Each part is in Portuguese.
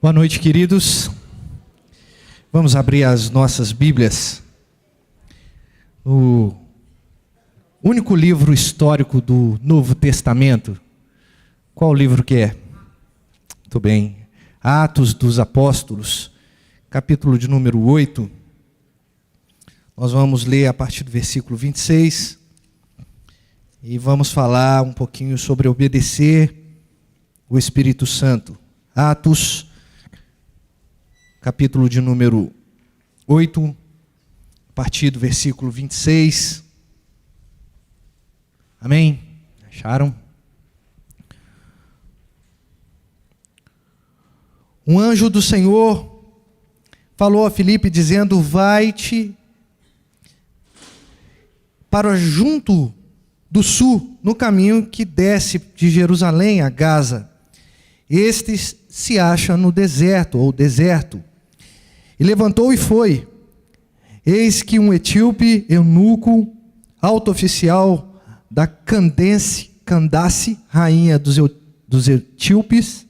Boa noite, queridos. Vamos abrir as nossas Bíblias. O único livro histórico do Novo Testamento. Qual livro que é? Muito bem. Atos dos Apóstolos, capítulo de número 8. Nós vamos ler a partir do versículo 26. E vamos falar um pouquinho sobre obedecer o Espírito Santo. Atos, capítulo de número 8, a partir do versículo 26. Amém? Acharam? Um anjo do Senhor falou a Filipe dizendo: vai-te para junto do sul, no caminho que desce de Jerusalém a Gaza. Este se acha no deserto, ou deserto. E levantou e foi. Eis que um etíope, eunuco, alto oficial da Candace, rainha dos etíopes,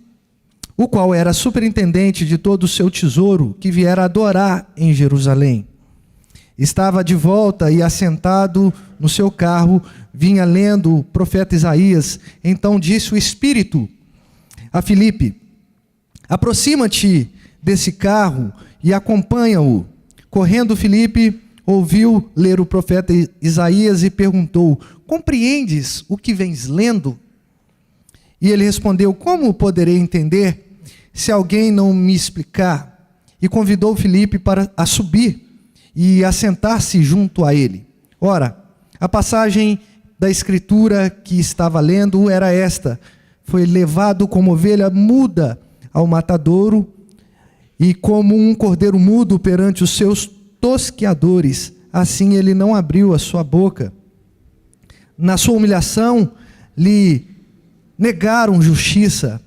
o qual era superintendente de todo o seu tesouro, que viera adorar em Jerusalém, estava de volta e assentado no seu carro, vinha lendo o profeta Isaías. Então disse o Espírito a Filipe: aproxima-te desse carro e acompanha-o. Correndo, Filipe ouviu ler o profeta Isaías e perguntou: compreendes o que vens lendo? E ele respondeu: como poderei entender se alguém não me explicar? E convidou Filipe para subir e assentar-se junto a ele. Ora, a passagem da escritura que estava lendo era esta: foi levado como ovelha muda ao matadouro, e como um cordeiro mudo perante os seus tosqueadores, assim ele não abriu a sua boca. Na sua humilhação lhe negaram justiça.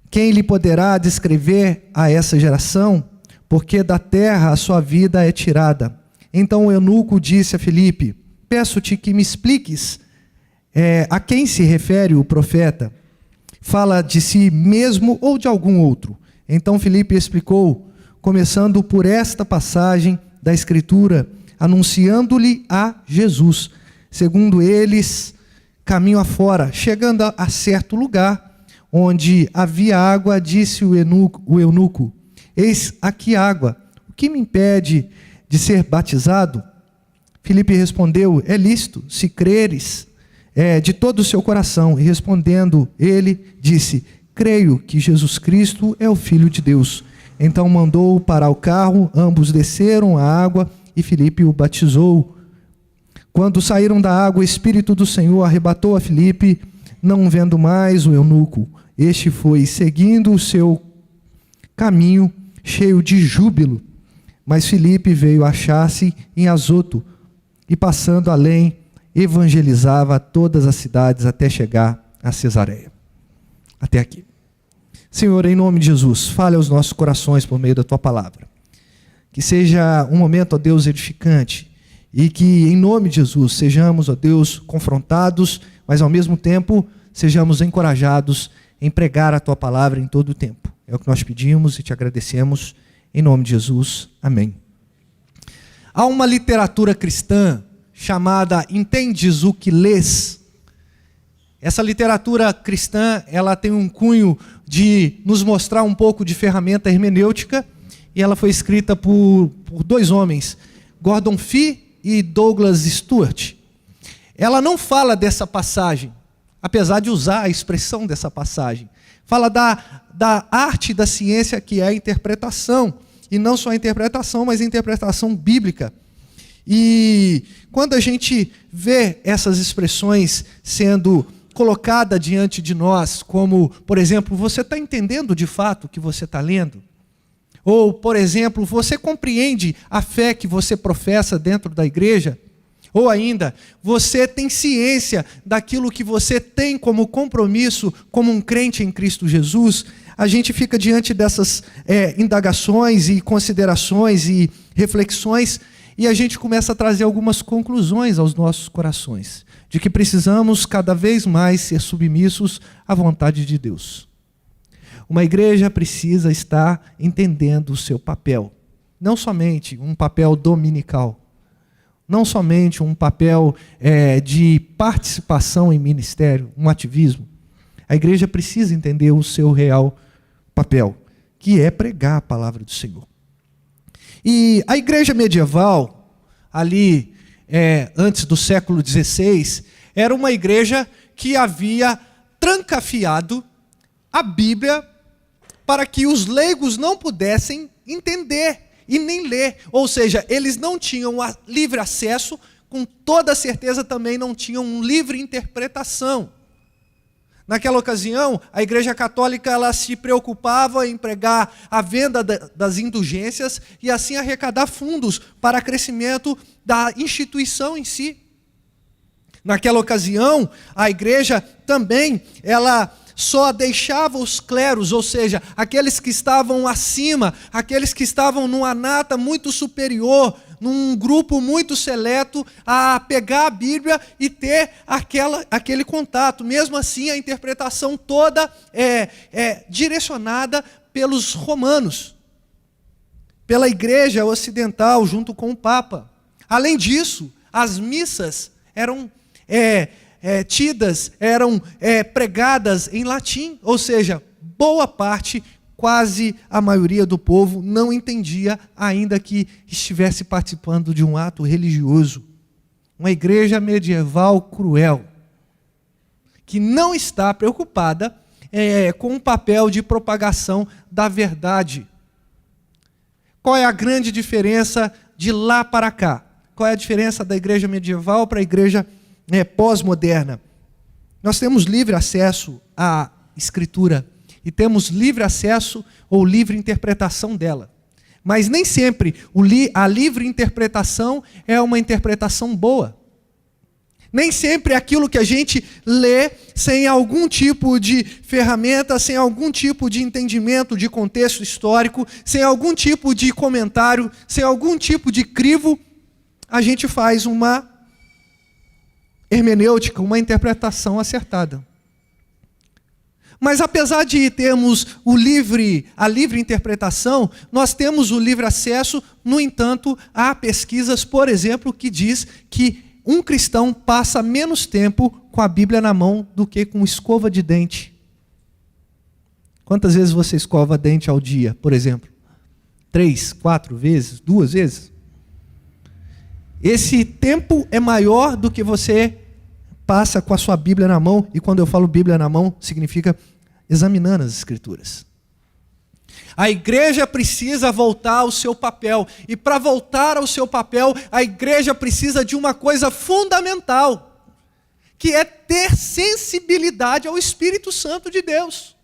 Quem lhe poderá descrever a essa geração? Porque da terra a sua vida é tirada. Então o eunuco disse a Filipe: peço-te que me expliques a quem se refere o profeta. Fala de si mesmo ou de algum outro? Então Filipe explicou, começando por esta passagem da Escritura, anunciando-lhe a Jesus. Segundo eles, caminho afora, chegando a certo lugar, onde havia água, disse o eunuco: eis aqui água, o que me impede de ser batizado? Filipe respondeu: é lícito, se creres de todo o seu coração. E respondendo ele, disse: creio que Jesus Cristo é o Filho de Deus. Então mandou parar o carro, ambos desceram a água e Filipe o batizou. Quando saíram da água, o Espírito do Senhor arrebatou a Filipe, não vendo mais o eunuco. Este foi seguindo o seu caminho, cheio de júbilo. Mas Filipe veio achar-se em Azoto, e passando além, evangelizava todas as cidades até chegar a Cesareia. Até aqui. Senhor, em nome de Jesus, fale aos nossos corações por meio da Tua palavra. Que seja um momento, ó Deus, edificante, e que em nome de Jesus sejamos, ó Deus, confrontados, mas ao mesmo tempo sejamos encorajados em pregar a Tua palavra em todo o tempo. É o que nós pedimos e te agradecemos, em nome de Jesus. Amém. Há uma literatura cristã chamada Entendes o que lês? Essa literatura cristã, ela tem um cunho de nos mostrar um pouco de ferramenta hermenêutica, e ela foi escrita por dois homens, Gordon Fee e Douglas Stuart. Ela não fala dessa passagem, apesar de usar a expressão dessa passagem. Fala da arte da ciência, que é a interpretação, e não só a interpretação, mas a interpretação bíblica. E quando a gente vê essas expressões sendo colocada diante de nós, como, por exemplo, você está entendendo de fato o que você está lendo? Ou, por exemplo, você compreende a fé que você professa dentro da igreja? Ou ainda, você tem ciência daquilo que você tem como compromisso como um crente em Cristo Jesus? A gente fica diante dessas indagações e considerações e reflexões, e a gente começa a trazer algumas conclusões aos nossos corações, de que precisamos cada vez mais ser submissos à vontade de Deus. Uma igreja precisa estar entendendo o seu papel. Não somente um papel dominical. Não somente um papel de participação em ministério, um ativismo. A igreja precisa entender o seu real papel, que é pregar a palavra do Senhor. E a igreja medieval, ali antes do século XVI, era uma igreja que havia trancafiado a Bíblia para que os leigos não pudessem entender e nem ler. Ou seja, eles não tinham livre acesso, com toda certeza também não tinham livre interpretação. Naquela ocasião, a Igreja Católica ela se preocupava em pregar a venda das indulgências e assim arrecadar fundos para crescimento da instituição em si. Naquela ocasião, a igreja também, ela só deixava os cleros, ou seja, aqueles que estavam acima, aqueles que estavam num anata muito superior, num grupo muito seleto, a pegar a Bíblia e ter aquele contato. Mesmo assim, a interpretação toda é direcionada pelos romanos, pela igreja ocidental, junto com o Papa. Além disso, as missas eram eram pregadas em latim, ou seja, boa parte, quase a maioria do povo não entendia, ainda que estivesse participando de um ato religioso. Uma igreja medieval cruel, que não está preocupada com o papel de propagação da verdade. Qual é a grande diferença de lá para cá? Qual é a diferença da igreja medieval para a igreja pós-moderna? Nós temos livre acesso à Escritura e temos livre acesso ou livre interpretação dela. Mas nem sempre a livre interpretação é uma interpretação boa. Nem sempre aquilo que a gente lê sem algum tipo de ferramenta, sem algum tipo de entendimento de contexto histórico, sem algum tipo de comentário, sem algum tipo de crivo, a gente faz uma hermenêutica, uma interpretação acertada. Mas apesar de termos a livre interpretação, nós temos o livre acesso, no entanto, há pesquisas, por exemplo, que diz que um cristão passa menos tempo com a Bíblia na mão do que com escova de dente. Quantas vezes você escova dente ao dia, por exemplo? 3, 4 vezes? 2 vezes? Esse tempo é maior do que você passa com a sua Bíblia na mão, e quando eu falo Bíblia na mão, significa examinando as Escrituras. A igreja precisa voltar ao seu papel, e para voltar ao seu papel, a igreja precisa de uma coisa fundamental, que é ter sensibilidade ao Espírito Santo de Deus.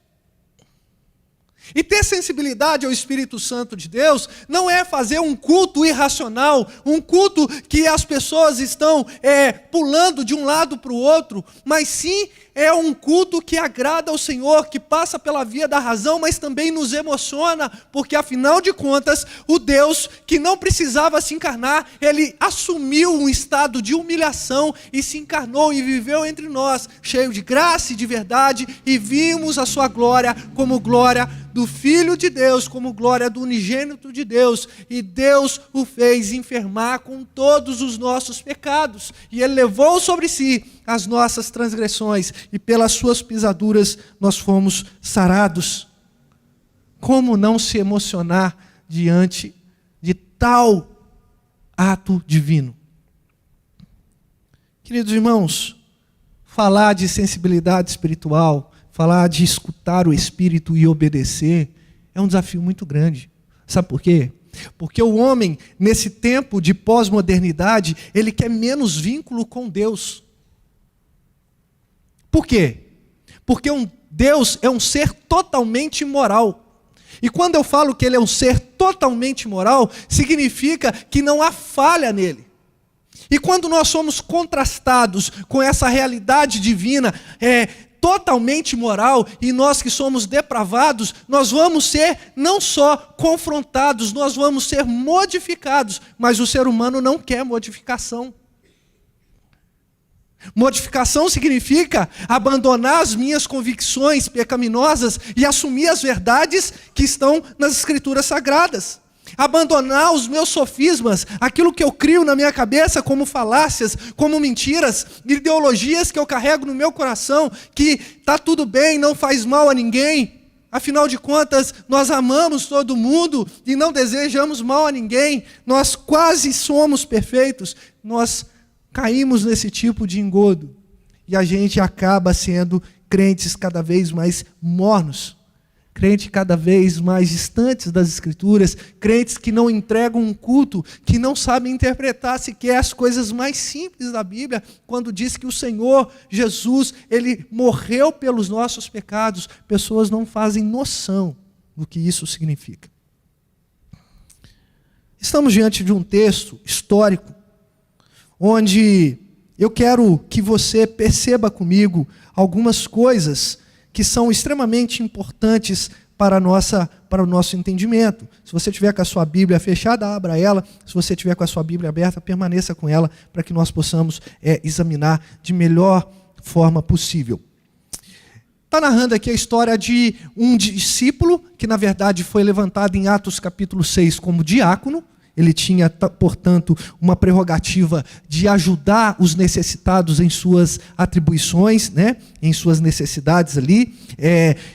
E ter sensibilidade ao Espírito Santo de Deus não é fazer um culto irracional, um culto que as pessoas estão pulando de um lado para o outro, mas sim é um culto que agrada ao Senhor, que passa pela via da razão, mas também nos emociona, porque afinal de contas, o Deus que não precisava se encarnar, Ele assumiu um estado de humilhação e se encarnou e viveu entre nós, cheio de graça e de verdade, e vimos a sua glória como glória do Filho de Deus, como glória do unigênito de Deus, e Deus o fez enfermar com todos os nossos pecados, e Ele levou sobre si as nossas transgressões, e pelas suas pisaduras nós fomos sarados. Como não se emocionar diante de tal ato divino? Queridos irmãos, falar de sensibilidade espiritual, falar de escutar o Espírito e obedecer, é um desafio muito grande. Sabe por quê? Porque o homem, nesse tempo de pós-modernidade, ele quer menos vínculo com Deus. Por quê? Porque Deus é um ser totalmente moral. E quando eu falo que Ele é um ser totalmente moral, significa que não há falha nele. E quando nós somos contrastados com essa realidade divina, totalmente moral, e nós que somos depravados, nós vamos ser não só confrontados, nós vamos ser modificados, mas o ser humano não quer modificação. Mortificação significa abandonar as minhas convicções pecaminosas e assumir as verdades que estão nas Escrituras Sagradas. Abandonar os meus sofismas, aquilo que eu crio na minha cabeça como falácias, como mentiras, ideologias que eu carrego no meu coração, que está tudo bem, não faz mal a ninguém. Afinal de contas, nós amamos todo mundo e não desejamos mal a ninguém. Nós quase somos perfeitos. Nós caímos nesse tipo de engodo. E a gente acaba sendo crentes cada vez mais mornos. Crentes cada vez mais distantes das Escrituras. Crentes que não entregam um culto, que não sabem interpretar sequer as coisas mais simples da Bíblia, quando diz que o Senhor Jesus, Ele morreu pelos nossos pecados. Pessoas não fazem noção do que isso significa. Estamos diante de um texto histórico, onde eu quero que você perceba comigo algumas coisas que são extremamente importantes para o nosso entendimento. Se você tiver com a sua Bíblia fechada, abra ela. Se você tiver com a sua Bíblia aberta, permaneça com ela, para que nós possamos examinar de melhor forma possível. Está narrando aqui a história de um discípulo, que na verdade foi levantado em Atos capítulo 6 como diácono. Ele tinha, portanto, uma prerrogativa de ajudar os necessitados em suas atribuições, né? Em suas necessidades ali,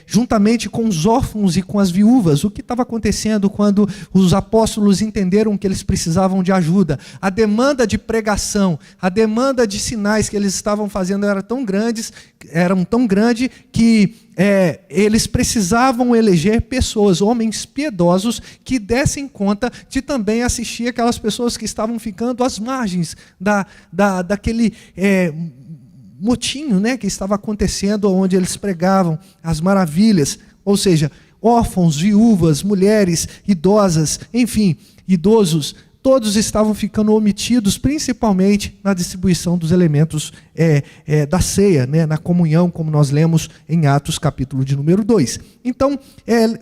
juntamente com os órfãos e com as viúvas. O que estava acontecendo quando os apóstolos entenderam que eles precisavam de ajuda? A demanda de pregação, a demanda de sinais que eles estavam fazendo eram tão grandes que eles precisavam eleger pessoas, homens piedosos, que dessem conta de também assistir aquelas pessoas que estavam ficando às margens daquele motinho, né, que estava acontecendo, onde eles pregavam as maravilhas. Ou seja, órfãos, viúvas, mulheres, idosas, enfim, idosos, todos estavam ficando omitidos, principalmente na distribuição dos elementos da ceia, né, na comunhão, como nós lemos em Atos, capítulo de número 2. Então,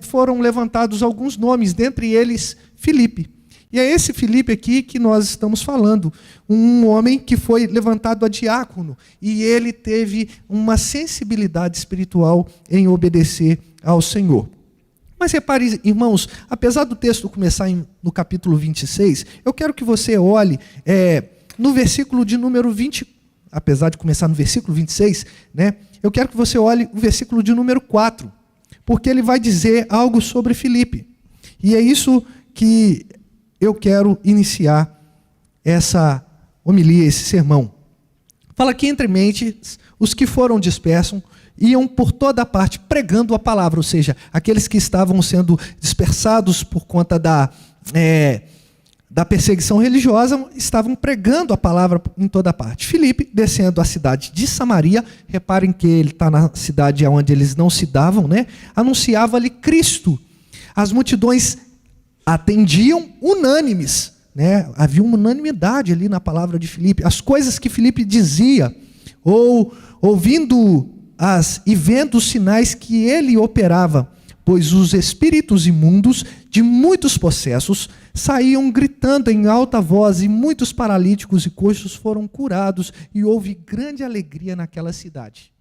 foram levantados alguns nomes, dentre eles Filipe. E é esse Filipe aqui que nós estamos falando, um homem que foi levantado a diácono, e ele teve uma sensibilidade espiritual em obedecer ao Senhor. Mas repare, irmãos, apesar do texto começar no capítulo 26, eu quero que você olhe no versículo de número 20, apesar de começar no versículo 26, né, eu quero que você olhe o versículo de número 4, porque ele vai dizer algo sobre Filipe. E é isso que eu quero iniciar essa homilia, esse sermão. Fala que entre mentes os que foram dispersos iam por toda parte pregando a palavra, ou seja, aqueles que estavam sendo dispersados por conta da perseguição religiosa, estavam pregando a palavra em toda parte. Filipe, descendo a cidade de Samaria, reparem que ele está na cidade onde eles não se davam, né? Anunciava-lhe Cristo. As multidões atendiam unânimes, né? Havia uma unanimidade ali na palavra de Filipe. As coisas que Filipe dizia, ou ouvindo e vendo os sinais que ele operava, pois os espíritos imundos de muitos possessos saíam gritando em alta voz, e muitos paralíticos e coxos foram curados, e houve grande alegria naquela cidade.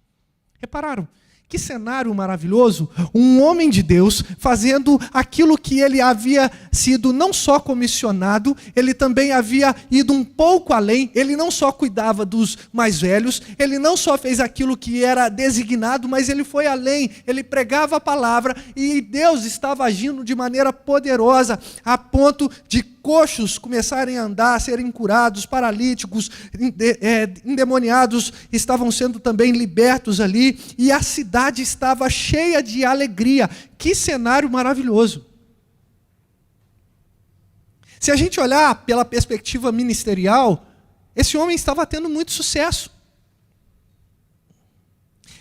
Repararam? Que cenário maravilhoso, um homem de Deus fazendo aquilo que ele havia sido não só comissionado, ele também havia ido um pouco além. Ele não só cuidava dos mais velhos, ele não só fez aquilo que era designado, mas ele foi além, ele pregava a palavra, e Deus estava agindo de maneira poderosa, a ponto de coxos começarem a andar, serem curados, paralíticos, endemoniados estavam sendo também libertos ali, e a cidade estava cheia de alegria. Que cenário maravilhoso! Se a gente olhar pela perspectiva ministerial, esse homem estava tendo muito sucesso.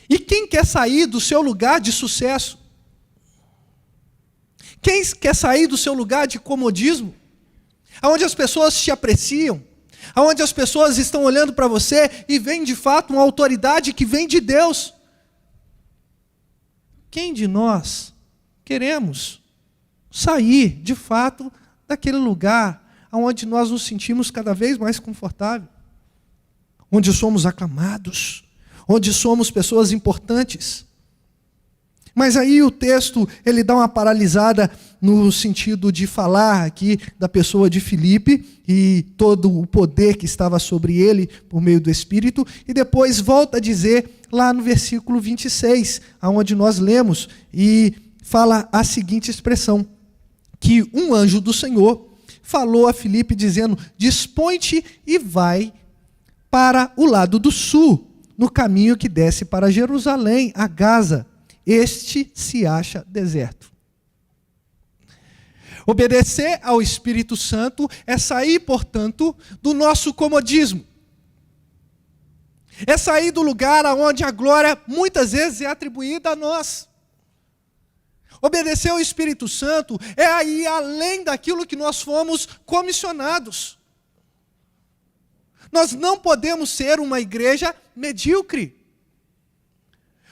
E quem quer sair do seu lugar de sucesso? Quem quer sair do seu lugar de comodismo? Onde as pessoas te apreciam, onde as pessoas estão olhando para você e veem de fato uma autoridade que vem de Deus. Quem de nós queremos sair de fato daquele lugar onde nós nos sentimos cada vez mais confortável? onde somos aclamados, onde somos pessoas importantes. Mas aí o texto, ele dá uma paralisada no sentido de falar aqui da pessoa de Filipe e todo o poder que estava sobre ele por meio do Espírito, e depois volta a dizer lá no versículo 26, aonde nós lemos, e fala a seguinte expressão, que um anjo do Senhor falou a Filipe dizendo: dispõe-te e vai para o lado do sul, no caminho que desce para Jerusalém, a Gaza. Este se acha deserto. Obedecer ao Espírito Santo é sair, portanto, do nosso comodismo. É sair do lugar onde a glória muitas vezes é atribuída a nós. Obedecer ao Espírito Santo é ir além daquilo que nós fomos comissionados. Nós não podemos ser uma igreja medíocre.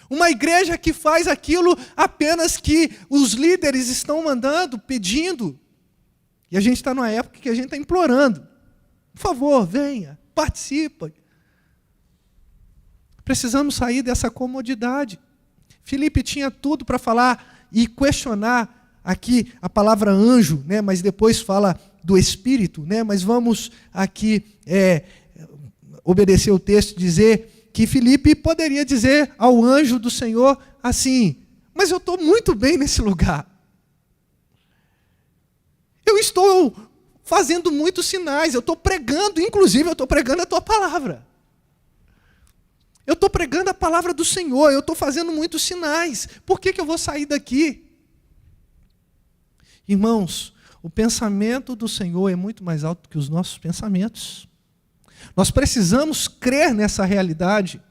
Uma igreja que faz aquilo apenas que os líderes estão mandando, pedindo. E a gente está numa época que a gente está implorando. Por favor, venha, participe. Precisamos sair dessa comodidade. Filipe tinha tudo para falar e questionar aqui a palavra anjo, né? Mas depois fala do Espírito, né? Mas vamos aqui obedecer o texto e dizer que Filipe poderia dizer ao anjo do Senhor assim: mas eu estou muito bem nesse lugar. Eu estou fazendo muitos sinais, eu estou pregando, inclusive eu estou pregando a tua palavra. Eu estou pregando a palavra do Senhor, eu estou fazendo muitos sinais. Por que eu vou sair daqui? Irmãos, o pensamento do Senhor é muito mais alto que os nossos pensamentos. Nós precisamos crer nessa realidade.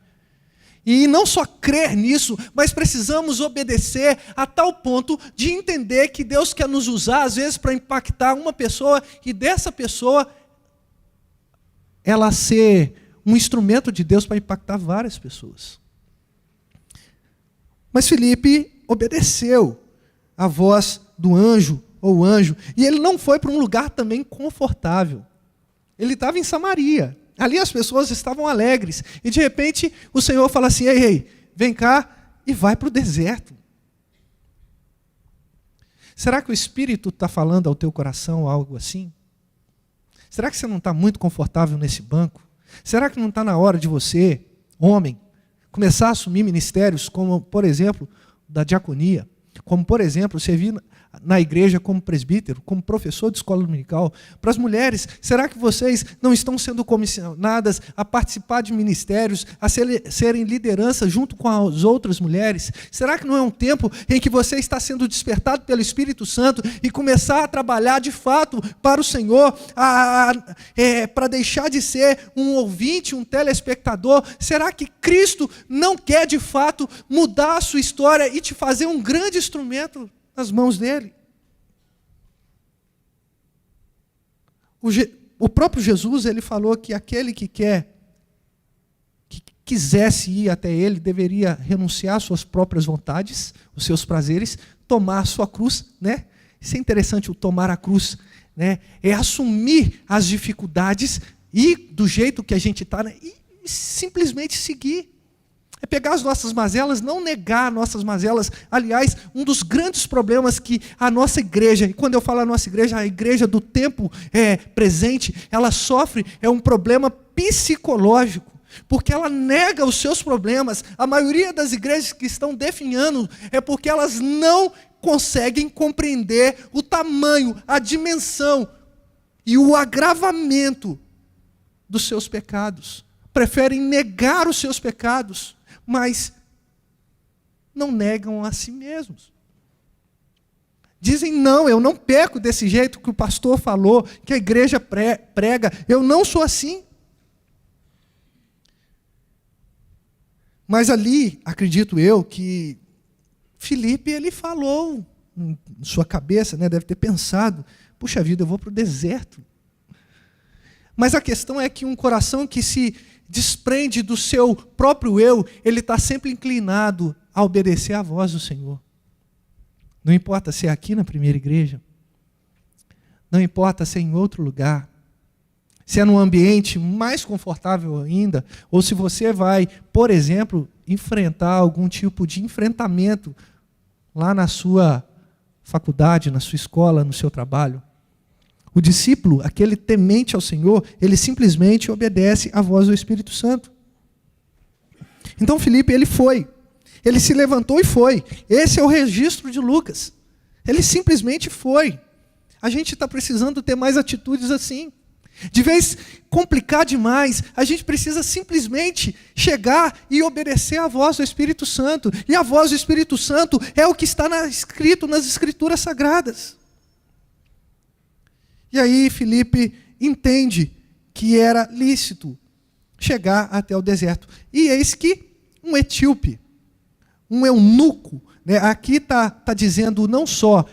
E não só crer nisso, mas precisamos obedecer a tal ponto de entender que Deus quer nos usar, às vezes, para impactar uma pessoa, e dessa pessoa, ela ser um instrumento de Deus para impactar várias pessoas. Mas Filipe obedeceu a voz do anjo, ou anjo, e ele não foi para um lugar também confortável. Ele estava em Samaria. Ali as pessoas estavam alegres. E de repente o Senhor fala assim: ei, vem cá e vai para o deserto. Será que o Espírito está falando ao teu coração algo assim? Será que você não está muito confortável nesse banco? Será que não está na hora de você, homem, começar a assumir ministérios como, por exemplo, da diaconia? Como, por exemplo, servir na igreja como presbítero, como professor de escola dominical. Para as mulheres, será que vocês não estão sendo comissionadas a participar de ministérios, a serem liderança junto com as outras mulheres? Será que não é um tempo em que você está sendo despertado pelo Espírito Santo e começar a trabalhar de fato para o Senhor, para deixar de ser um ouvinte, um telespectador? Será que Cristo não quer de fato mudar a sua história e te fazer um grande instrumento nas mãos dele? O próprio Jesus, ele falou que aquele que quisesse ir até ele, deveria renunciar às suas próprias vontades, os seus prazeres, tomar a sua cruz, né? Isso é interessante, o tomar a cruz, né? É assumir as dificuldades e do jeito que a gente está, né? E simplesmente seguir. É pegar as nossas mazelas, não negar nossas mazelas. Aliás, um dos grandes problemas que a nossa igreja, e quando eu falo a nossa igreja, a igreja do tempo presente, ela sofre, é um problema psicológico, porque ela nega os seus problemas. A maioria das igrejas que estão definhando é porque elas não conseguem compreender o tamanho, a dimensão e o agravamento dos seus pecados. Preferem negar os seus pecados, mas não negam a si mesmos. Dizem: não, eu não peco desse jeito que o pastor falou, que a igreja prega, eu não sou assim. Mas ali, acredito eu, que Filipe, ele falou em sua cabeça, né, deve ter pensado: puxa vida, eu vou para o deserto. Mas a questão é que um coração que se desprende do seu próprio eu, ele está sempre inclinado a obedecer à voz do Senhor. Não importa se é aqui na primeira igreja, não importa se é em outro lugar, se é num ambiente mais confortável ainda, ou se você vai, por exemplo, enfrentar algum tipo de enfrentamento lá na sua faculdade, na sua escola, no seu trabalho. O discípulo, aquele temente ao Senhor, ele simplesmente obedece à voz do Espírito Santo. Então Filipe, ele foi. Ele se levantou e foi. Esse é o registro de Lucas. Ele simplesmente foi. A gente está precisando ter mais atitudes assim. De vez complicar demais, a gente precisa simplesmente chegar e obedecer à voz do Espírito Santo. E a voz do Espírito Santo é o que está escrito nas Escrituras Sagradas. E aí Filipe entende que era lícito chegar até o deserto. E eis que um etíope, um eunuco, né, aqui está dizendo não só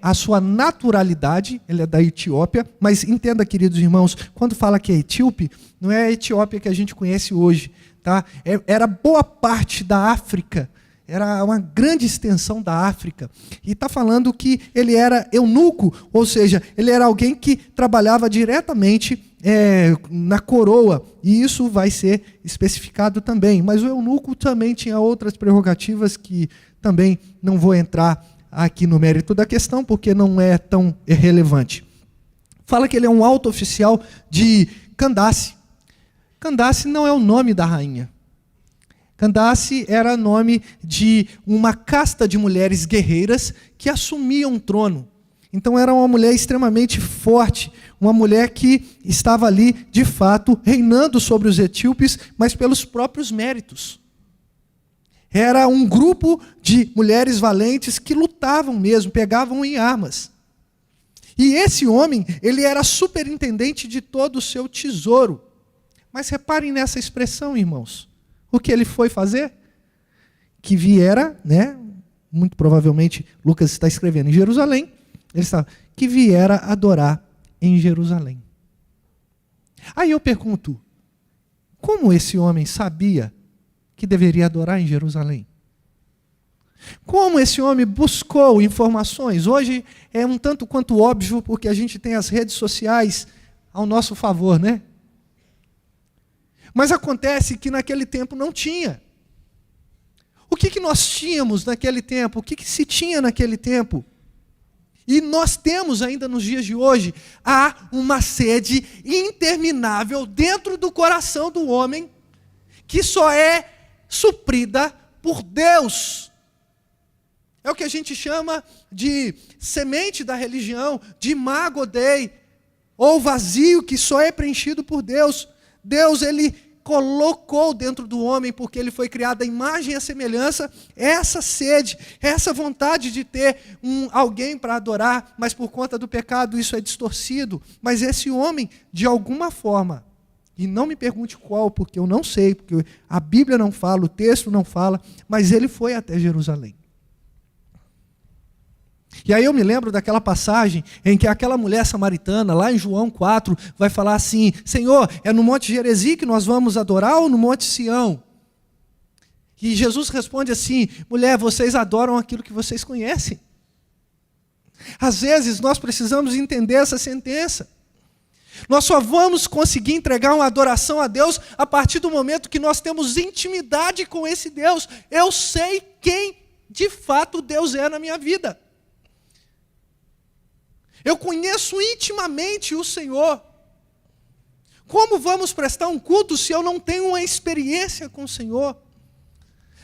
a sua naturalidade, ele é da Etiópia, mas entenda, queridos irmãos, quando fala que é etíope, não é a Etiópia que a gente conhece hoje. Tá? Era boa parte da África, era uma grande extensão da África. E está falando que ele era eunuco, ou seja, ele era alguém que trabalhava diretamente na coroa, e isso vai ser especificado também. Mas o eunuco também tinha outras prerrogativas que também não vou entrar aqui no mérito da questão, porque não é tão relevante. Fala que ele é um alto oficial de Candace. Candace não é o nome da rainha. Candace era nome de uma casta de mulheres guerreiras que assumiam o trono. Então era uma mulher extremamente forte, uma mulher que estava ali, de fato, reinando sobre os etíopes, mas pelos próprios méritos. Era um grupo de mulheres valentes que lutavam mesmo, pegavam em armas. E esse homem, ele era superintendente de todo o seu tesouro. Mas reparem nessa expressão, irmãos. O que ele foi fazer? Que viera, né? Muito provavelmente Lucas está escrevendo em Jerusalém. Ele está, que viera adorar em Jerusalém. Aí eu pergunto, como esse homem sabia que deveria adorar em Jerusalém? Como esse homem buscou informações? Hoje é um tanto quanto óbvio, porque a gente tem as redes sociais ao nosso favor, né? Mas acontece que naquele tempo não tinha. O que nós tínhamos naquele tempo? O que se tinha naquele tempo? E nós temos ainda nos dias de hoje, há uma sede interminável dentro do coração do homem, que só é suprida por Deus. É o que a gente chama de semente da religião, de imago Dei, ou vazio que só é preenchido por Deus. Deus, ele colocou dentro do homem, porque ele foi criado à imagem e à semelhança, essa sede, essa vontade de ter alguém para adorar, mas por conta do pecado isso é distorcido. Mas esse homem, de alguma forma, e não me pergunte qual, porque eu não sei, porque a Bíblia não fala, o texto não fala, mas ele foi até Jerusalém. E aí eu me lembro daquela passagem em que aquela mulher samaritana, lá em João 4, vai falar assim, Senhor, é no Monte Gerizim que nós vamos adorar ou no Monte Sião? E Jesus responde assim, mulher, vocês adoram aquilo que vocês conhecem. Às vezes nós precisamos entender essa sentença. Nós só vamos conseguir entregar uma adoração a Deus a partir do momento que nós temos intimidade com esse Deus. Eu sei quem de fato Deus é na minha vida. Eu conheço intimamente o Senhor. Como vamos prestar um culto se eu não tenho uma experiência com o Senhor?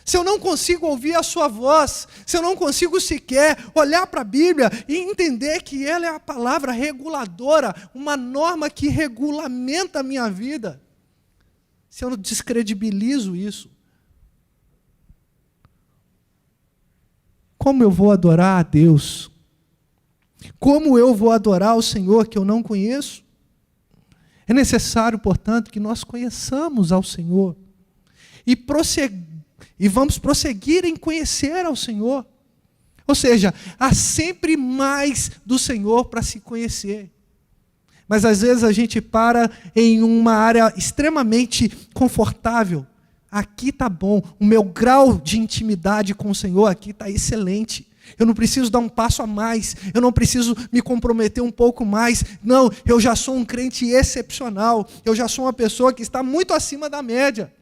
Se eu não consigo ouvir a sua voz, se eu não consigo sequer olhar para a Bíblia e entender que ela é a palavra reguladora, uma norma que regulamenta a minha vida, se eu descredibilizo isso, como eu vou adorar a Deus? Como eu vou adorar o Senhor que eu não conheço? É necessário, portanto, que nós conheçamos ao Senhor e vamos prosseguir em conhecer ao Senhor. Ou seja, há sempre mais do Senhor para se conhecer. Mas às vezes a gente para em uma área extremamente confortável. Aqui está bom, o meu grau de intimidade com o Senhor aqui está excelente. Eu não preciso dar um passo a mais, eu não preciso me comprometer um pouco mais. Não, eu já sou um crente excepcional, eu já sou uma pessoa que está muito acima da média.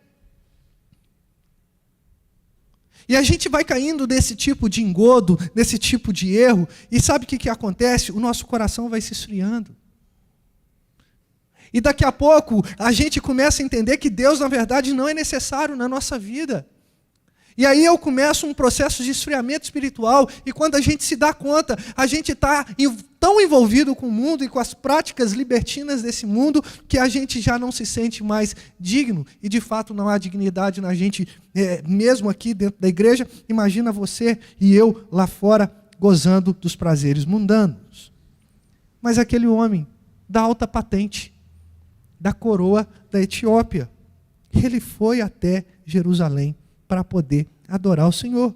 E a gente vai caindo nesse tipo de engodo, nesse tipo de erro, e sabe o que acontece? O nosso coração vai se esfriando. E daqui a pouco a gente começa a entender que Deus, na verdade, não é necessário na nossa vida. E aí eu começo um processo de esfriamento espiritual, e quando a gente se dá conta, a gente está tão envolvido com o mundo e com as práticas libertinas desse mundo, que a gente já não se sente mais digno, e de fato não há dignidade na gente, mesmo aqui dentro da igreja. Imagina você e eu lá fora, gozando dos prazeres mundanos. Mas aquele homem da alta patente, da coroa da Etiópia, ele foi até Jerusalém para poder adorar o Senhor.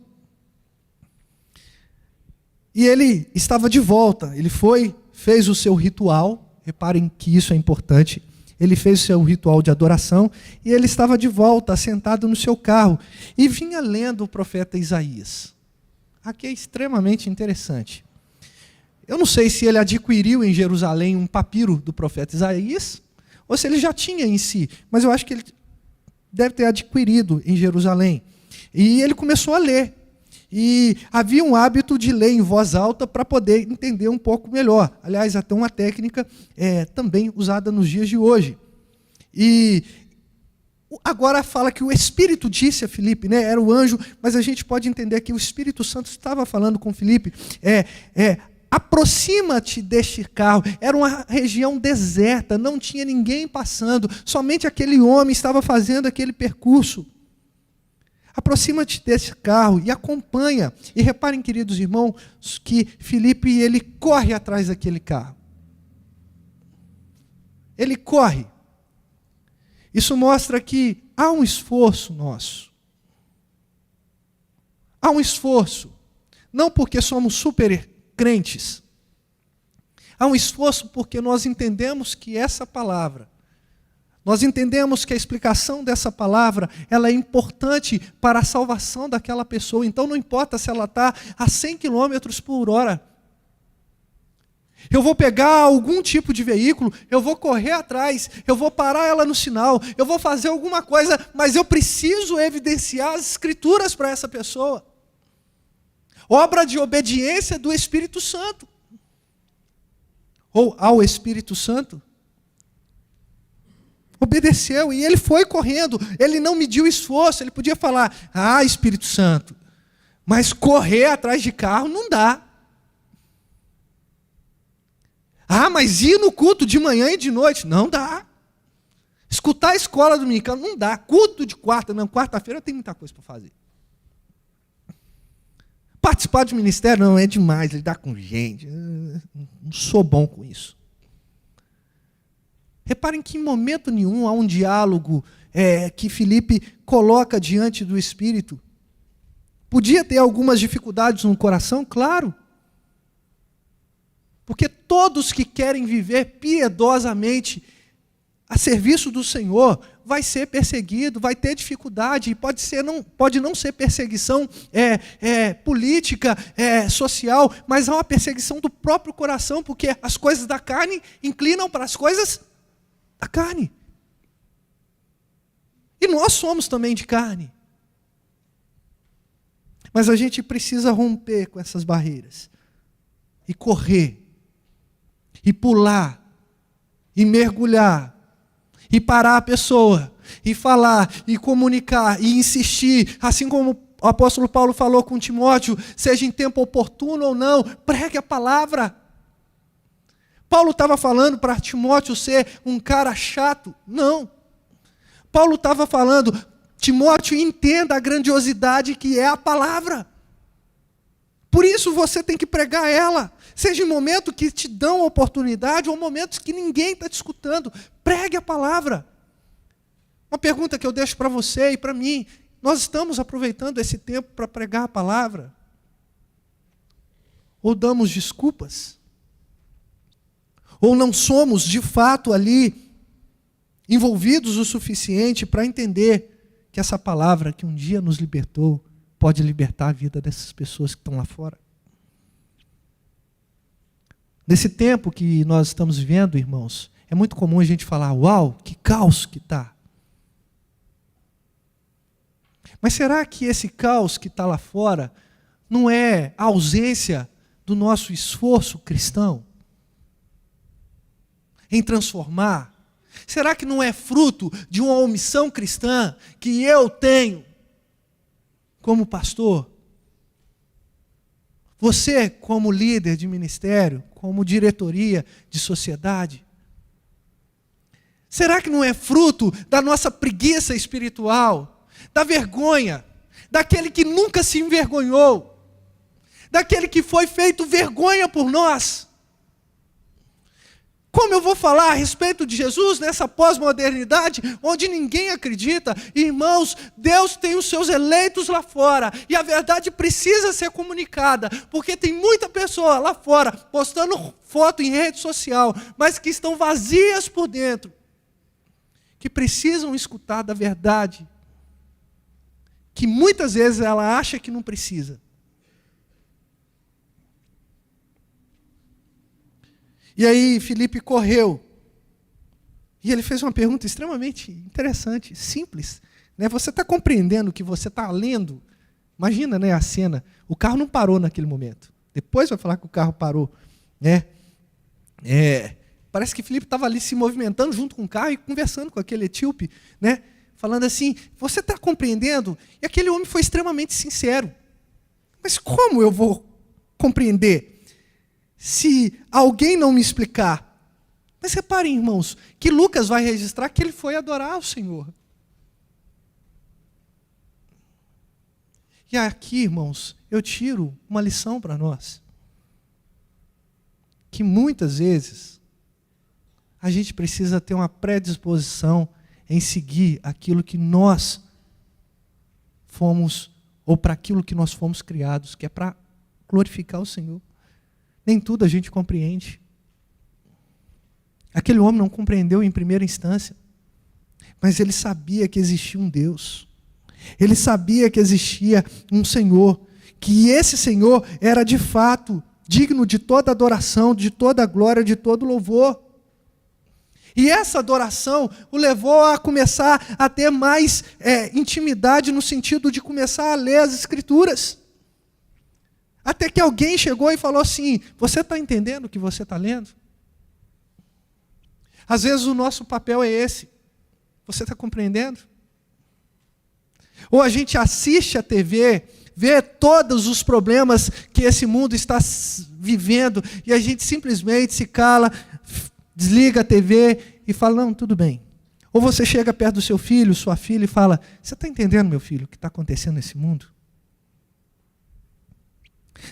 E ele estava de volta, ele fez o seu ritual, reparem que isso é importante, ele fez o seu ritual de adoração, e ele estava de volta, sentado no seu carro, e vinha lendo o profeta Isaías. Aqui é extremamente interessante. Eu não sei se ele adquiriu em Jerusalém um papiro do profeta Isaías, ou se ele já tinha em si, mas eu acho que ele deve ter adquirido em Jerusalém. E ele começou a ler. E havia um hábito de ler em voz alta para poder entender um pouco melhor. Aliás, até uma técnica também usada nos dias de hoje. E agora fala que o Espírito disse a Filipe, né? Era o anjo, mas a gente pode entender que o Espírito Santo estava falando com Filipe. Aproxima-te deste carro. Era uma região deserta, não tinha ninguém passando, somente aquele homem estava fazendo aquele percurso. Aproxima-te desse carro e acompanha. E reparem, queridos irmãos, que Filipe, ele corre atrás daquele carro. Ele corre. Isso mostra que há um esforço nosso. Há um esforço. Não porque somos super crentes. Há um esforço porque nós entendemos que essa palavra, nós entendemos que a explicação dessa palavra, ela é importante para a salvação daquela pessoa. Então não importa se ela está a 100 km por hora. Eu vou pegar algum tipo de veículo, eu vou correr atrás, eu vou parar ela no sinal, eu vou fazer alguma coisa, mas eu preciso evidenciar as escrituras para essa pessoa. Obra de obediência do Espírito Santo. Ou ao Espírito Santo. Obedeceu e ele foi correndo. Ele não mediu esforço. Ele podia falar, Espírito Santo, mas correr atrás de carro não dá. Mas ir no culto de manhã e de noite? Não dá. Escutar a escola dominicana? Não dá. Culto de quarta? Não, quarta-feira tem muita coisa para fazer. Participar de ministério? Não, é demais, lidar com gente. Não sou bom com isso. Reparem que em momento nenhum há um diálogo que Filipe coloca diante do Espírito. Podia ter algumas dificuldades no coração, claro. Porque todos que querem viver piedosamente a serviço do Senhor vai ser perseguido, vai ter dificuldade, e pode não ser perseguição política, social, mas há uma perseguição do próprio coração, porque as coisas da carne inclinam para as coisas da carne. E nós somos também de carne. Mas a gente precisa romper com essas barreiras, e correr, e pular, e mergulhar, e parar a pessoa, e falar, e comunicar, e insistir, assim como o apóstolo Paulo falou com Timóteo, seja em tempo oportuno ou não, pregue a palavra. Paulo estava falando para Timóteo ser um cara chato? Não. Paulo estava falando, Timóteo, entenda a grandiosidade que é a palavra. Por isso você tem que pregar ela. Seja em momento que te dão oportunidade ou momentos que ninguém está te escutando. Pregue a palavra. Uma pergunta que eu deixo para você e para mim. Nós estamos aproveitando esse tempo para pregar a palavra? Ou damos desculpas? Ou não somos, de fato, ali envolvidos o suficiente para entender que essa palavra que um dia nos libertou pode libertar a vida dessas pessoas que estão lá fora? Nesse tempo que nós estamos vivendo, irmãos, é muito comum a gente falar, uau, que caos que está. Mas será que esse caos que está lá fora não é a ausência do nosso esforço cristão em transformar? Será que não é fruto de uma omissão cristã que eu tenho como pastor? Você, como líder de ministério, como diretoria de sociedade? Será que não é fruto da nossa preguiça espiritual, da vergonha, daquele que nunca se envergonhou, daquele que foi feito vergonha por nós? Como eu vou falar a respeito de Jesus nessa pós-modernidade, onde ninguém acredita? Irmãos, Deus tem os seus eleitos lá fora, e a verdade precisa ser comunicada, porque tem muita pessoa lá fora, postando foto em rede social, mas que estão vazias por dentro, que precisam escutar da verdade, que muitas vezes ela acha que não precisa. E aí Filipe correu, e ele fez uma pergunta extremamente interessante, simples. Você está compreendendo o que você está lendo? Imagina, a cena, o carro não parou naquele momento. Depois vai falar que o carro parou. Parece que Filipe estava ali se movimentando junto com o carro e conversando com aquele etíope, falando assim, você está compreendendo? E aquele homem foi extremamente sincero. Mas como eu vou compreender se alguém não me explicar? Mas reparem, irmãos, que Lucas vai registrar que ele foi adorar ao Senhor. E aqui, irmãos, eu tiro uma lição para nós. Que muitas vezes a gente precisa ter uma predisposição em seguir aquilo que nós fomos, ou para aquilo que nós fomos criados, que é para glorificar o Senhor. Nem tudo a gente compreende. Aquele homem não compreendeu em primeira instância, mas ele sabia que existia um Deus. Ele sabia que existia um Senhor, que esse Senhor era de fato digno de toda adoração, de toda glória, de todo louvor. E essa adoração o levou a começar a ter mais intimidade no sentido de começar a ler as Escrituras. Até que alguém chegou e falou assim, você está entendendo o que você está lendo? Às vezes o nosso papel é esse. Você está compreendendo? Ou a gente assiste a TV, vê todos os problemas que esse mundo está vivendo, e a gente simplesmente se cala, desliga a TV e fala, não, tudo bem. Ou você chega perto do seu filho, sua filha, e fala, você está entendendo, meu filho, o que está acontecendo nesse mundo?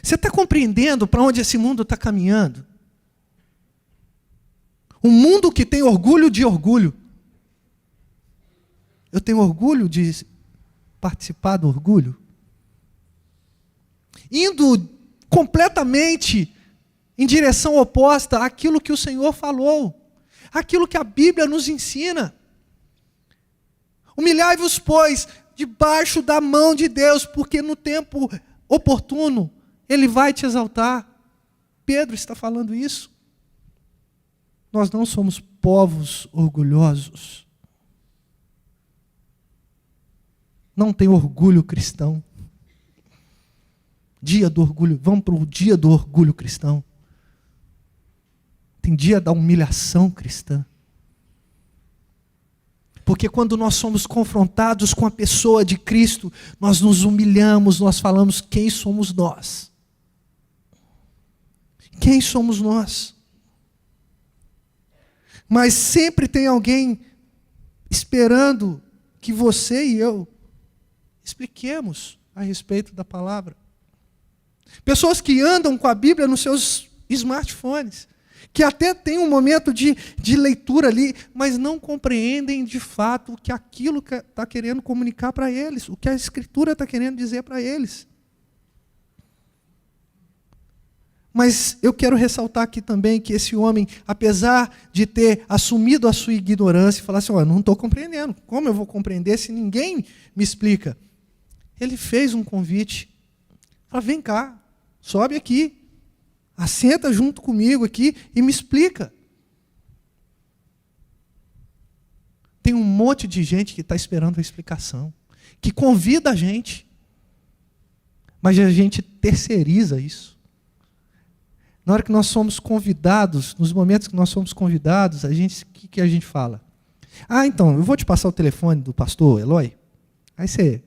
Você está compreendendo para onde esse mundo está caminhando? Um mundo que tem orgulho de orgulho. Eu tenho orgulho de participar do orgulho. Indo completamente em direção oposta àquilo que o Senhor falou, àquilo que a Bíblia nos ensina. Humilhai-vos, pois, debaixo da mão de Deus, porque no tempo oportuno Ele vai te exaltar. Pedro está falando isso. Nós não somos povos orgulhosos. Não tem orgulho cristão. Dia do orgulho, vamos para o dia do orgulho cristão. Tem dia da humilhação cristã. Porque quando nós somos confrontados com a pessoa de Cristo, nós nos humilhamos, nós falamos quem somos nós. Quem somos nós? Mas sempre tem alguém esperando que você e eu expliquemos a respeito da palavra. Pessoas que andam com a Bíblia nos seus smartphones, que até tem um momento de leitura ali, mas não compreendem de fato que aquilo que está querendo comunicar para eles, o que a Escritura está querendo dizer para eles. Mas eu quero ressaltar aqui também que esse homem, apesar de ter assumido a sua ignorância e falar assim, eu não estou compreendendo, como eu vou compreender se ninguém me explica? Ele fez um convite, falou, vem cá, sobe aqui, Assenta junto comigo aqui e me explica. Tem um monte de gente que está esperando a explicação, que convida a gente, mas a gente terceiriza isso. Na hora que nós somos convidados, nos momentos que nós somos convidados, o que a gente fala? Então, eu vou te passar o telefone do pastor Eloy. Aí você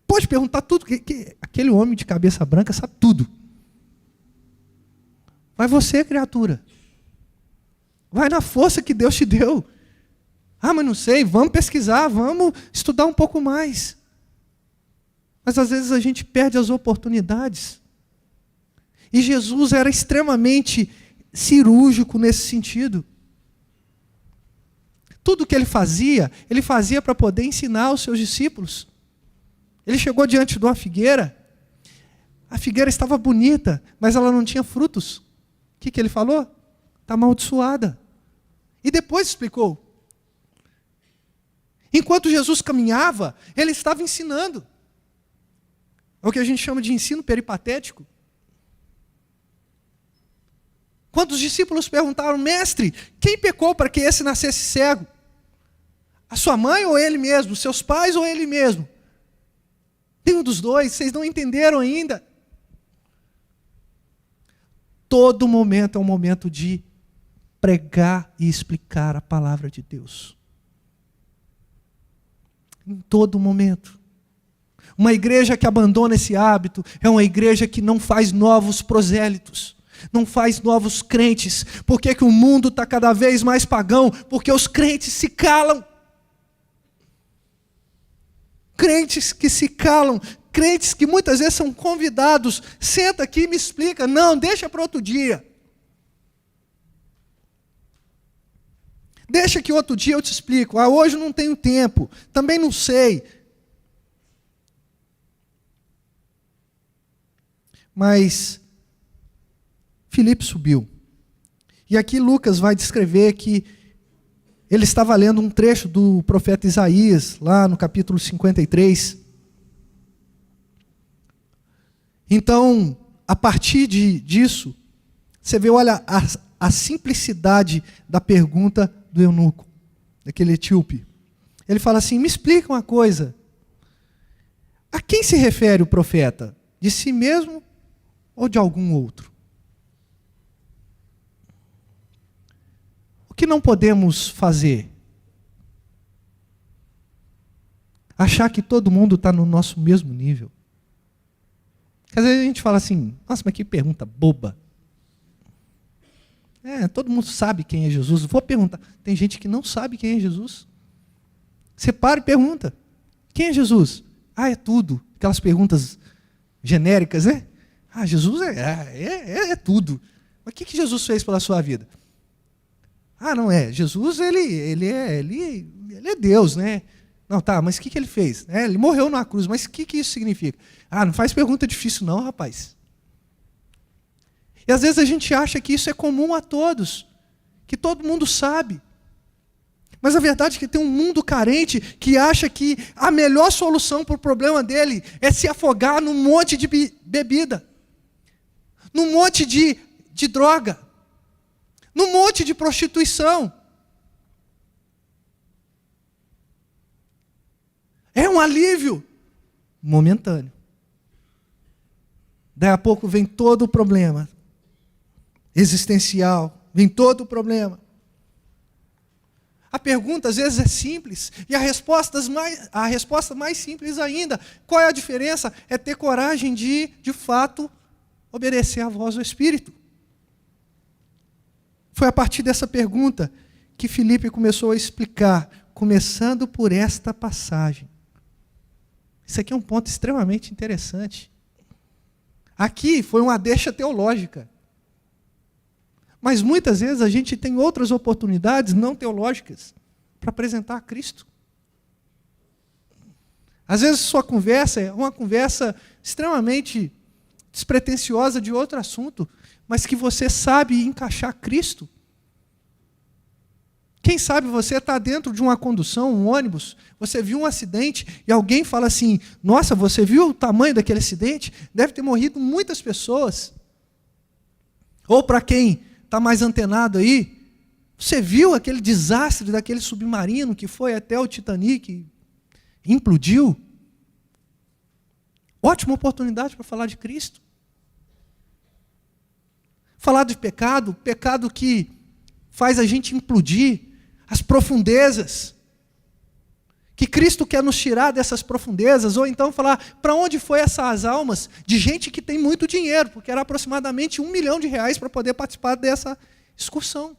pode perguntar tudo, que aquele homem de cabeça branca sabe tudo. Mas você, criatura, vai na força que Deus te deu. Mas não sei, vamos pesquisar, vamos estudar um pouco mais. Mas às vezes a gente perde as oportunidades. E Jesus era extremamente cirúrgico nesse sentido. Tudo que ele fazia para poder ensinar os seus discípulos. Ele chegou diante de uma figueira, a figueira estava bonita, mas ela não tinha frutos. O que ele falou? Está amaldiçoada. E depois explicou. Enquanto Jesus caminhava, ele estava ensinando. É o que a gente chama de ensino peripatético. Quando os discípulos perguntaram, mestre, quem pecou para que esse nascesse cego? A sua mãe ou ele mesmo? Seus pais ou ele mesmo? Tem um dos dois, vocês não entenderam ainda. Todo momento é um momento de pregar e explicar a palavra de Deus. Em todo momento. Uma igreja que abandona esse hábito é uma igreja que não faz novos prosélitos, não faz novos crentes. Por que o mundo está cada vez mais pagão? Porque os crentes se calam. Crentes que se calam, crentes que muitas vezes são convidados, senta aqui e me explica. Não, deixa para outro dia. Deixa que outro dia eu te explico. Hoje não tenho tempo, também não sei. Mas Filipe subiu. E aqui Lucas vai descrever que ele estava lendo um trecho do profeta Isaías, lá no capítulo 53. Então, a partir disso, você vê, olha, a simplicidade da pergunta do eunuco, daquele etíope. Ele fala assim, me explica uma coisa. A quem se refere o profeta? De si mesmo ou de algum outro? O que não podemos fazer? Achar que todo mundo está no nosso mesmo nível. Às vezes a gente fala assim, nossa, mas que pergunta boba. Todo mundo sabe quem é Jesus. Vou perguntar. Tem gente que não sabe quem é Jesus. Você para e pergunta. Quem é Jesus? É tudo. Aquelas perguntas genéricas, né? Jesus é tudo. Mas o que Jesus fez pela sua vida? Não é. Jesus, ele é Deus, né? Não, tá, mas o que ele fez? Ele morreu na cruz, mas o que isso significa? Não faz pergunta difícil não, rapaz. E às vezes a gente acha que isso é comum a todos, que todo mundo sabe. Mas a verdade é que tem um mundo carente que acha que a melhor solução para o problema dele é se afogar num monte de bebida, num monte de droga, num monte de prostituição. É um alívio momentâneo. Daí a pouco vem todo o problema existencial, vem todo o problema. A pergunta às vezes é simples, e a resposta mais simples ainda. Qual é a diferença? É ter coragem de fato, obedecer à voz do Espírito. Foi a partir dessa pergunta que Filipe começou a explicar, começando por esta passagem. Isso aqui é um ponto extremamente interessante. Aqui foi uma deixa teológica. Mas muitas vezes a gente tem outras oportunidades não teológicas para apresentar a Cristo. Às vezes sua conversa é uma conversa extremamente despretensiosa de outro assunto, mas que você sabe encaixar Cristo. Quem sabe você está dentro de uma condução, um ônibus, você viu um acidente e alguém fala assim, nossa, você viu o tamanho daquele acidente? Deve ter morrido muitas pessoas. Ou para quem está mais antenado aí, você viu aquele desastre daquele submarino que foi até o Titanic, implodiu? Ótima oportunidade para falar de Cristo. Falar de pecado, pecado que faz a gente implodir, as profundezas. Que Cristo quer nos tirar dessas profundezas, ou então falar para onde foi essas almas de gente que tem muito dinheiro, porque era aproximadamente R$1 milhão para poder participar dessa excursão.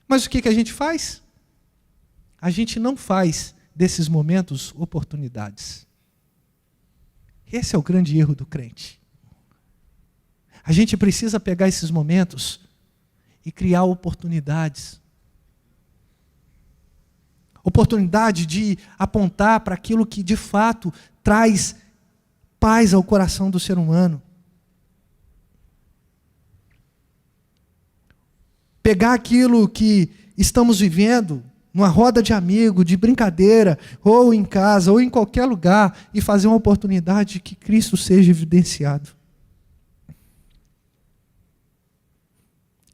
Mas o que a gente faz? A gente não faz desses momentos oportunidades. Esse é o grande erro do crente. A gente precisa pegar esses momentos e criar oportunidades. Oportunidade de apontar para aquilo que de fato traz paz ao coração do ser humano. Pegar aquilo que estamos vivendo, numa roda de amigo, de brincadeira, ou em casa, ou em qualquer lugar, e fazer uma oportunidade de que Cristo seja evidenciado.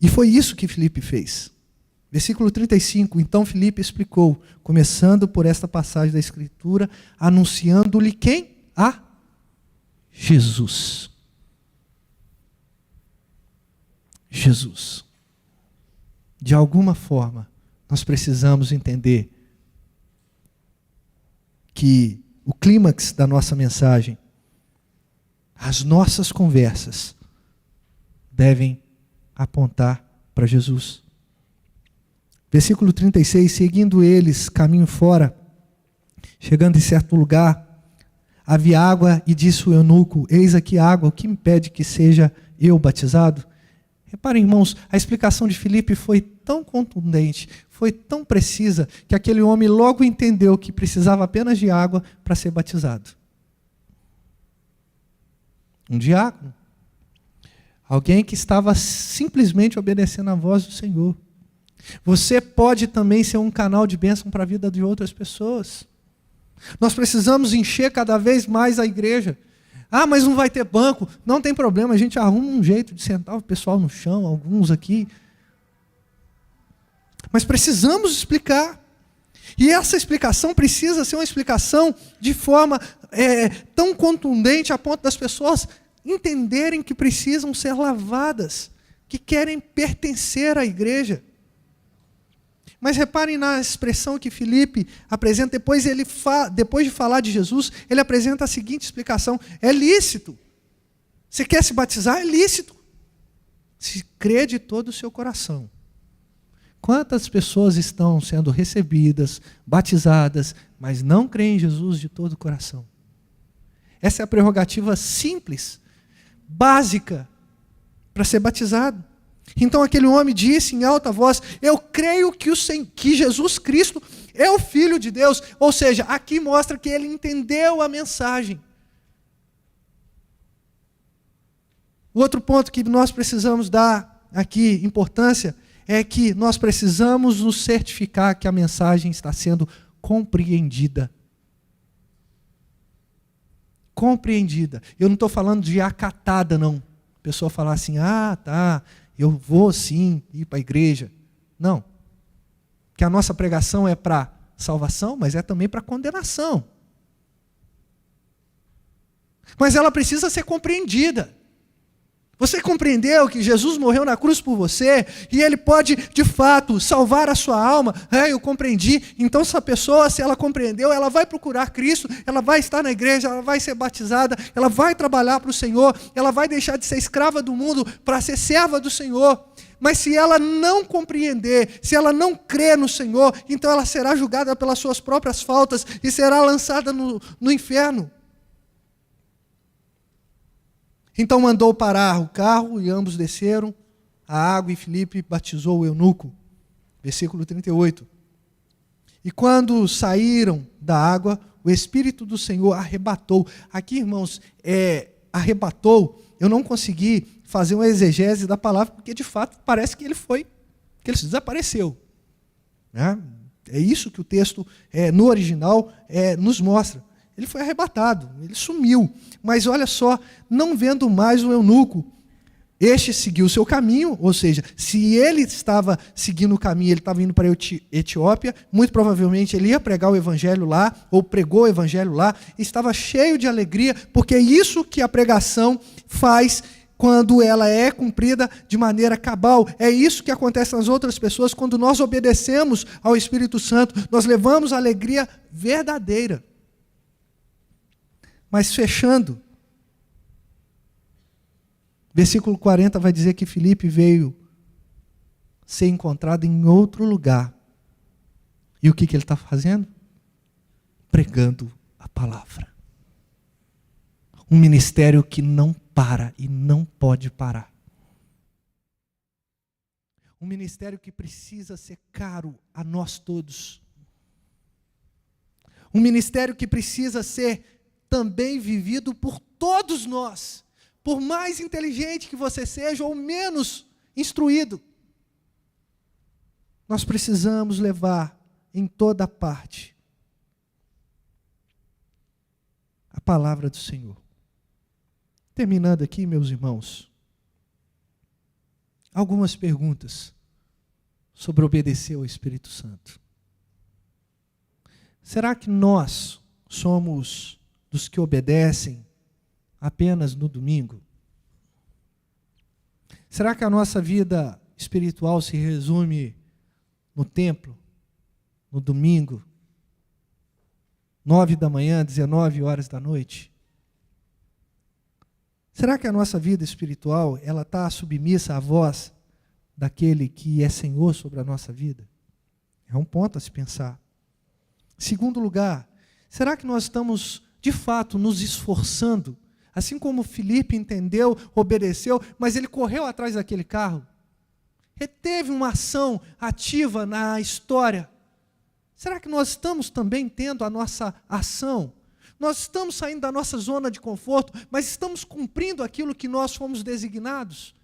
E foi isso que Filipe fez. Versículo 35, então Filipe explicou, começando por esta passagem da Escritura, anunciando-lhe quem? A Jesus. Jesus. De alguma forma, nós precisamos entender que o clímax da nossa mensagem, as nossas conversas, devem apontar para Jesus. Versículo 36, seguindo eles, caminho fora, chegando em certo lugar, havia água e disse o eunuco, eis aqui água, o que impede que seja eu batizado? Reparem, irmãos, a explicação de Filipe foi tão contundente, foi tão precisa, que aquele homem logo entendeu que precisava apenas de água para ser batizado. Um diácono. Alguém que estava simplesmente obedecendo à voz do Senhor. Você pode também ser um canal de bênção para a vida de outras pessoas. Nós precisamos encher cada vez mais a igreja. Ah, mas não vai ter banco. Não tem problema, a gente arruma um jeito de sentar o pessoal no chão, alguns aqui. Mas precisamos explicar. E essa explicação precisa ser uma explicação de forma tão contundente a ponto das pessoas entenderem que precisam ser lavadas, que querem pertencer à igreja. Mas reparem na expressão que Filipe apresenta, depois de falar de Jesus, ele apresenta a seguinte explicação, é lícito. Você quer se batizar? É lícito. Se crê de todo o seu coração. Quantas pessoas estão sendo recebidas, batizadas, mas não creem em Jesus de todo o coração? Essa é a prerrogativa simples, básica, para ser batizado. Então aquele homem disse em alta voz, eu creio que Jesus Cristo é o Filho de Deus. Ou seja, aqui mostra que ele entendeu a mensagem. O outro ponto que nós precisamos dar aqui importância é que nós precisamos nos certificar que a mensagem está sendo compreendida. Compreendida. Eu não estou falando de acatada, não. A pessoa falar assim, tá, eu vou sim ir para a igreja. Não. Que a nossa pregação é para salvação, mas é também para condenação. Mas ela precisa ser compreendida. Você compreendeu que Jesus morreu na cruz por você e Ele pode, de fato, salvar a sua alma? Eu compreendi. Então essa pessoa, se ela compreendeu, ela vai procurar Cristo, ela vai estar na igreja, ela vai ser batizada, ela vai trabalhar para o Senhor, ela vai deixar de ser escrava do mundo para ser serva do Senhor. Mas se ela não compreender, se ela não crer no Senhor, então ela será julgada pelas suas próprias faltas e será lançada no inferno. Então mandou parar o carro e ambos desceram a água e Filipe batizou o eunuco. Versículo 38. E quando saíram da água, o Espírito do Senhor arrebatou. Aqui, irmãos, arrebatou, eu não consegui fazer uma exegese da palavra, porque de fato parece que ele se desapareceu. Né? É isso que o texto, no original, nos mostra. Ele foi arrebatado, ele sumiu. Mas olha só, não vendo mais o eunuco, Este seguiu o seu caminho, ou seja, se ele estava seguindo o caminho, ele estava indo para a Etiópia, muito provavelmente ele ia pregar o evangelho lá, ou pregou o evangelho lá, e estava cheio de alegria, porque é isso que a pregação faz quando ela é cumprida de maneira cabal. É isso que acontece nas outras pessoas, quando nós obedecemos ao Espírito Santo, nós levamos a alegria verdadeira. Mas fechando, versículo 40 vai dizer que Filipe veio ser encontrado em outro lugar. E o que ele está fazendo? Pregando a palavra. Um ministério que não para e não pode parar. Um ministério que precisa ser caro a nós todos. Um ministério que precisa ser também vivido por todos nós. Por mais inteligente que você seja ou menos instruído, nós precisamos levar em toda parte a palavra do Senhor. Terminando aqui, meus irmãos, algumas perguntas sobre obedecer ao Espírito Santo. Será que nós somos dos que obedecem apenas no domingo? Será que a nossa vida espiritual se resume no templo, no domingo, 9 da manhã, 19 horas da noite? Será que a nossa vida espiritual ela está submissa à voz daquele que é Senhor sobre a nossa vida? É um ponto a se pensar. Segundo lugar, será que nós estamos de fato nos esforçando, assim como Filipe entendeu, obedeceu, mas ele correu atrás daquele carro? Ele teve uma ação ativa na história. Será que nós estamos também tendo a nossa ação? Nós estamos saindo da nossa zona de conforto, mas estamos cumprindo aquilo que nós fomos designados?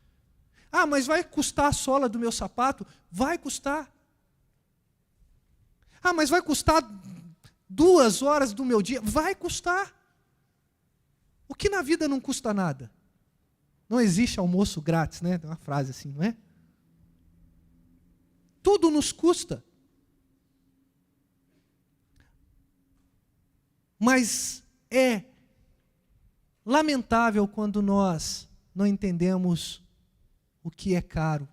Ah, mas vai custar a sola do meu sapato? Vai custar. Ah, mas vai custar 2 horas do meu dia? Vai custar. O que na vida não custa nada? Não existe almoço grátis, né? Tem uma frase assim, não é? Tudo nos custa. Mas é lamentável quando nós não entendemos o que é caro.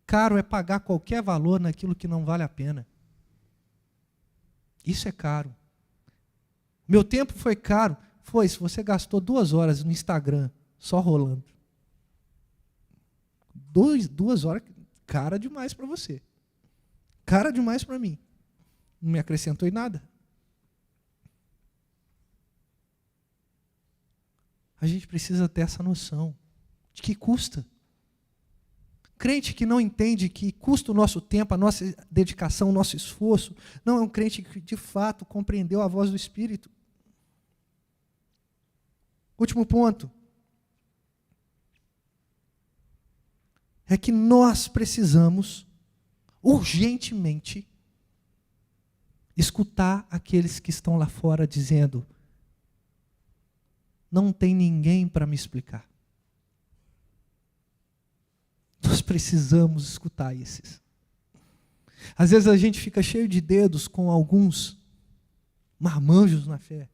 Caro é pagar qualquer valor naquilo que não vale a pena. Isso é caro. Meu tempo foi caro. Foi, se você gastou 2 horas no Instagram, só rolando. 2 horas, cara demais para você. Cara demais para mim. Não me acrescentou em nada. A gente precisa ter essa noção de que custa. Crente que não entende que custa o nosso tempo, a nossa dedicação, o nosso esforço, não é um crente que de fato compreendeu a voz do Espírito. Último ponto. É que nós precisamos urgentemente escutar aqueles que estão lá fora dizendo: não tem ninguém para me explicar. Nós precisamos escutar esses. Às vezes a gente fica cheio de dedos com alguns marmanjos na fé.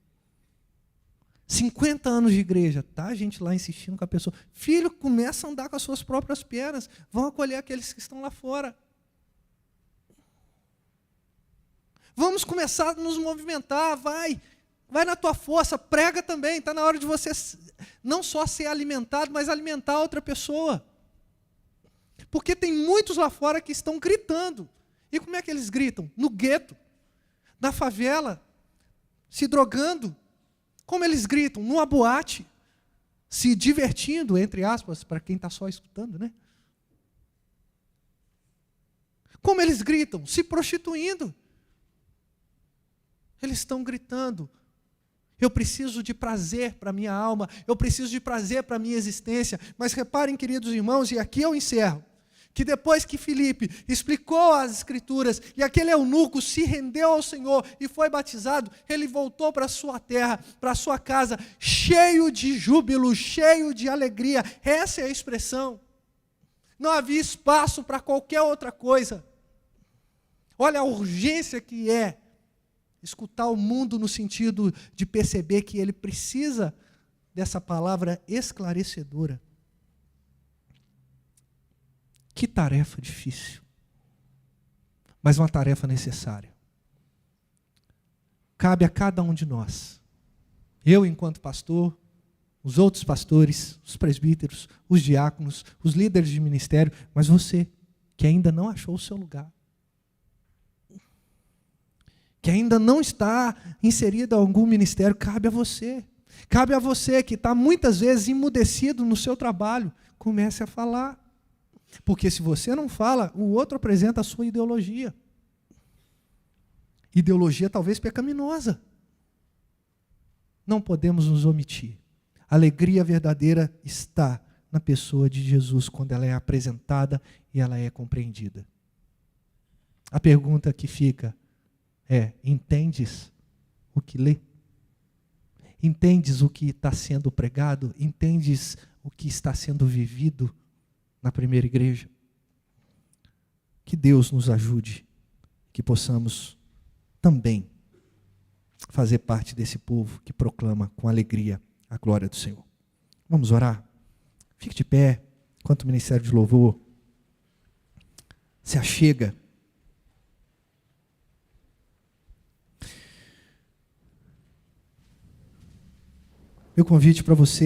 50 anos de igreja, tá? A gente lá insistindo com a pessoa. Filho, começa a andar com as suas próprias pernas. Vão acolher aqueles que estão lá fora. Vamos começar a nos movimentar, vai na tua força, prega também. Está na hora de você não só ser alimentado, mas alimentar outra pessoa. Porque tem muitos lá fora que estão gritando. E como é que eles gritam? No gueto, na favela, se drogando. Como eles gritam? Numa boate, se divertindo, entre aspas, para quem está só escutando, né? Como eles gritam? Se prostituindo. Eles estão gritando: eu preciso de prazer para a minha alma, eu preciso de prazer para a minha existência. Mas reparem, queridos irmãos, e aqui eu encerro, que depois que Filipe explicou as Escrituras e aquele eunuco se rendeu ao Senhor e foi batizado, ele voltou para a sua terra, para a sua casa, cheio de júbilo, cheio de alegria. Essa é a expressão. Não havia espaço para qualquer outra coisa. Olha a urgência que é escutar o mundo no sentido de perceber que ele precisa dessa palavra esclarecedora. Que tarefa difícil, mas uma tarefa necessária. Cabe a cada um de nós, eu enquanto pastor, os outros pastores, os presbíteros, os diáconos, os líderes de ministério, mas você, que ainda não achou o seu lugar, que ainda não está inserido em algum ministério, cabe a você. Cabe a você que está muitas vezes emudecido no seu trabalho, comece a falar. Porque se você não fala, o outro apresenta a sua ideologia. Ideologia talvez pecaminosa. Não podemos nos omitir. A alegria verdadeira está na pessoa de Jesus, quando ela é apresentada e ela é compreendida. A pergunta que fica é: entendes o que lê? Entendes o que está sendo pregado? Entendes o que está sendo vivido na primeira igreja? Que Deus nos ajude, que possamos também fazer parte desse povo que proclama com alegria a glória do Senhor. Vamos orar? Fique de pé, enquanto o ministério de louvor se achega. Meu convite para você